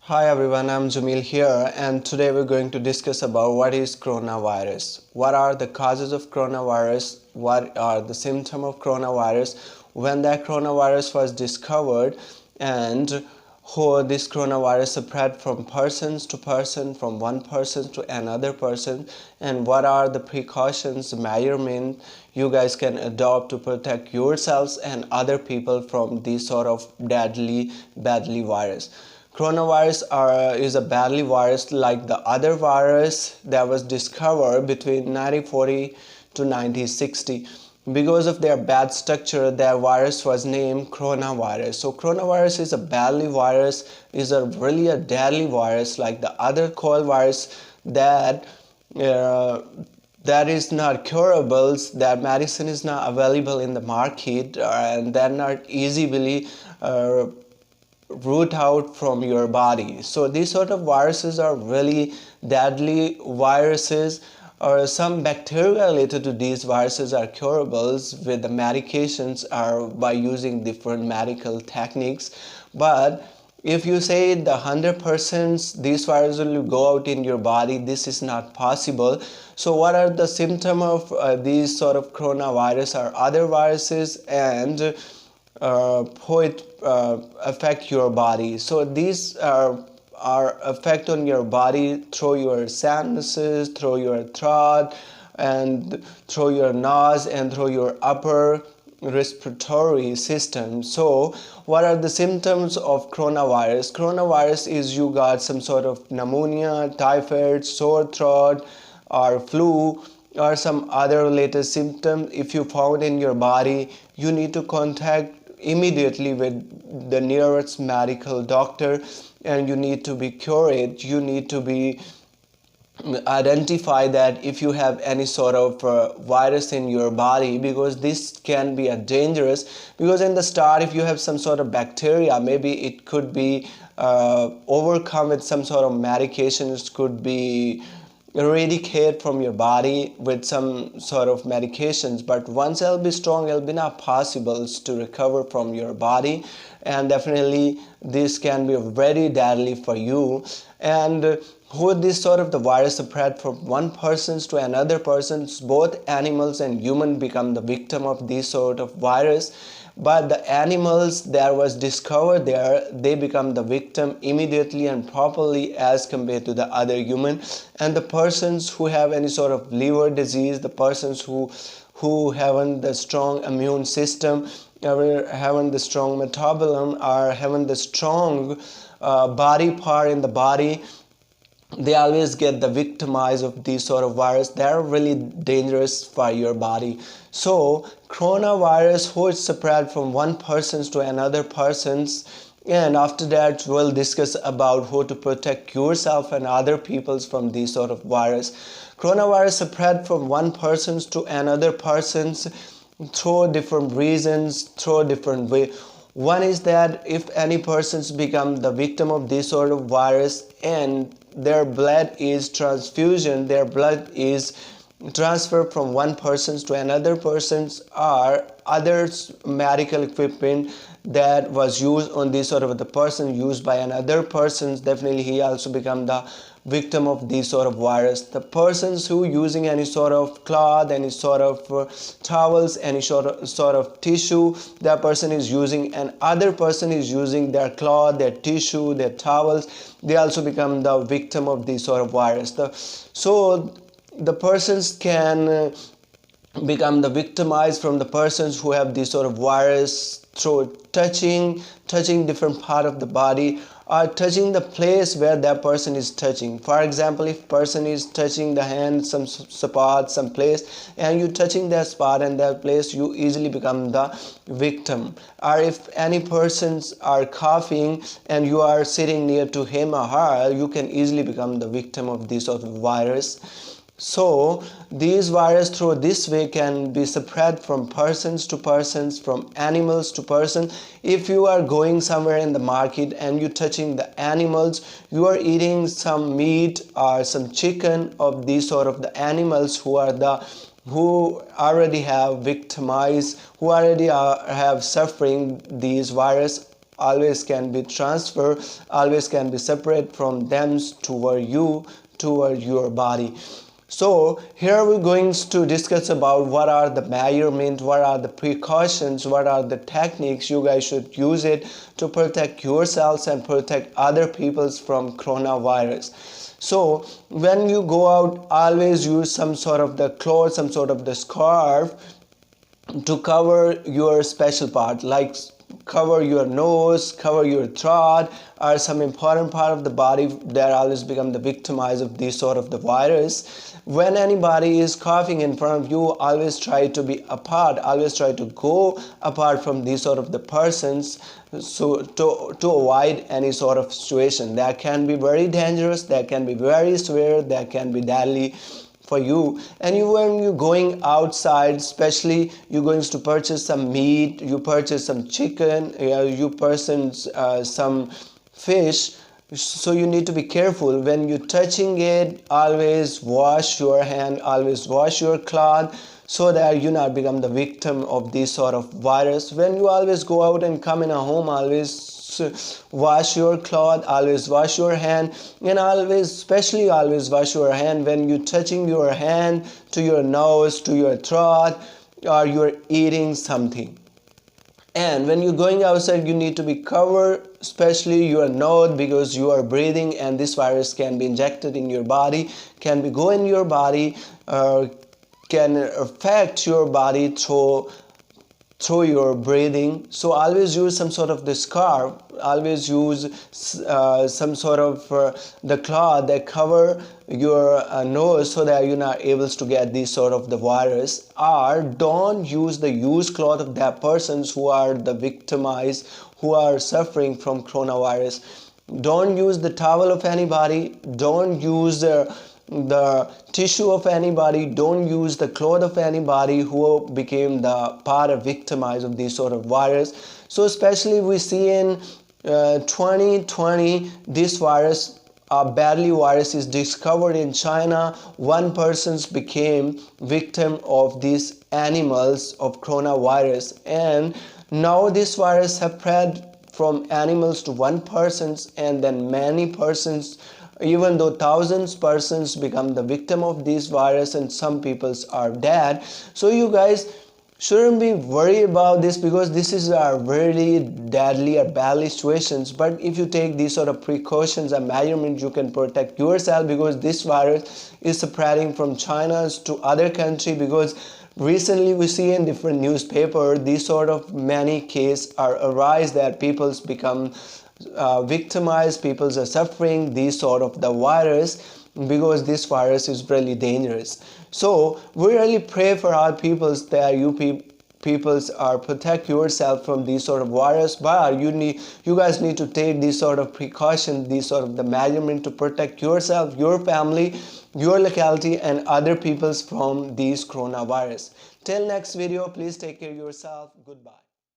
Hi everyone, I'm Jamil here, and today we're going to discuss about what is coronavirus. What are the causes of coronavirus? What are the symptoms of coronavirus? When that coronavirus was discovered, and how this coronavirus spread from persons to person, from one person to another person, and what are the precautions, measurement you guys can adopt to protect yourselves and other people from this sort of badly virus. Coronavirus is a badly virus like the other virus that was discovered between 1940 to 1960. Because of their bad structure, their virus was named coronavirus. So coronavirus is a badly virus, is a really a deadly virus like the other cold virus that uh, that is not curable, that medicine is not available in the market, and that not easily root out from your body. So these sort of viruses are really deadly viruses, or some bacteria related to these viruses are curables with the medications or by using different medical techniques. But if you say the 100% these viruses will go out in your body, this is not possible. So what are the symptoms of these sort of coronavirus or other viruses, and how it affect your body? So these are effect on your body through your sinuses, through your throat, and through your nose, and through your upper respiratory system. So what are the symptoms of coronavirus? Coronavirus is you got some sort of pneumonia, typhoid, sore throat, or flu, or some other related symptom. If you found in your body, you need to contact immediately with the nearest medical doctor, and you need to be cured. You need to be identify that if you have any sort of virus in your body, because this can be a dangerous. Because in the start, if you have some sort of bacteria, maybe it could be overcome with some sort of medications, could be eradicate from your body with some sort of medications. But once it'll be strong, it'll be not possible to recover from your body, and definitely this can be very deadly for you. And who this sort of the virus spread from one person to another person, both animals and human become the victim of this sort of virus. But the animals that was discovered there, they become the victim immediately and properly as compared to the other human. And the persons who have any sort of liver disease, the persons who haven't the strong immune system, haven't the strong metabolism, or haven't the strong body part in the body, they always get the victimized of these sort of virus. They are really dangerous for your body. So coronavirus, how it spread from one person to another person's, and after that we'll discuss about how to protect yourself and other peoples from these sort of virus. Coronavirus spread from one person to another person's through different reasons, through different way. One is that if any persons become the victim of this sort of virus, and their blood is transfusion, their blood is transferred from one person to another person's, or other medical equipment that was used on this sort of the person used by another person, definitely he also become the victim of this sort of virus. The persons who using any sort of cloth, any sort of towels, any sort of tissue, that person is using, and other person is using their cloth, their tissue, their towels, they also become the victim of this sort of virus. So the persons can become the victimized from the persons who have this sort of virus through touching different part of the body, or touching the place where that person is touching. For example, if person is touching the hand, some spot, some place, and you touching that spot and that place, you easily become the victim. Or if any persons are coughing and you are sitting near to him or her, you can easily become the victim of this sort of virus. So these virus through this way can be spread from persons to persons, from animals to person. If you are going somewhere in the market and you touching the animals, you are eating some meat or some chicken of these sort of the animals who already have victimized, who already have suffering these virus, always can be transferred, always can be separate from them toward you, toward your body. So here we're going to discuss about what are the measurements, what are the precautions, what are the techniques you guys should use it to protect yourselves and protect other peoples from coronavirus. So when you go out, always use some sort of the cloth, some sort of the scarf to cover your special part, like cover your nose, cover your throat, or some important part of the body that always become the victimized of this sort of the virus. When anybody is coughing in front of you, always try to be apart, always try to go apart from these sort of the persons, so to avoid any sort of situation that can be very dangerous, that can be very severe, that can be deadly for you. And when you're going outside, especially you're going to purchase some meat, you purchase some chicken, you purchase some fish, so you need to be careful when you're touching it. Always wash your hand, always wash your cloth, so that you not become the victim of this sort of virus. When you always go out and come in a home, always wash your cloth, always wash your hand, and always, especially always wash your hand when you're touching your hand to your nose, to your throat, or you're eating something. And when you're going outside, you need to be covered, especially your nose, because you are breathing and this virus can be injected in your body, can be go in your body, can affect your body through your breathing. So always use some sort of the scarf, always use some sort of the cloth that cover your nose, so that you're not able to get this sort of the virus. Or don't use the used cloth of that persons who are the victimized, who are suffering from coronavirus. Don't use the towel of anybody, don't use the tissue of anybody, don't use the cloth of anybody who became the part of victimized of this sort of virus. So especially we see in 2020 this virus, a badly virus is discovered in China. One person became victim of these animals of coronavirus, and now this virus has spread from animals to one person, and then many persons, even though thousands persons become the victim of this virus, and some people are dead. So you guys shouldn't be worried about this, because this is a really deadly or badly situations. But if you take these sort of precautions and measurements, you can protect yourself, because this virus is spreading from China to other country. Because recently we see in different newspaper these sort of many cases are arise that people's become victimized, people are suffering these sort of the virus, because this virus is really dangerous. So we really pray for our peoples that you peoples are protect yourself from these sort of virus. But you guys need to take these sort of precautions, these sort of the measurement to protect yourself, your family, your locality, and other peoples from these coronavirus. Till next video, please take care of yourself. Goodbye.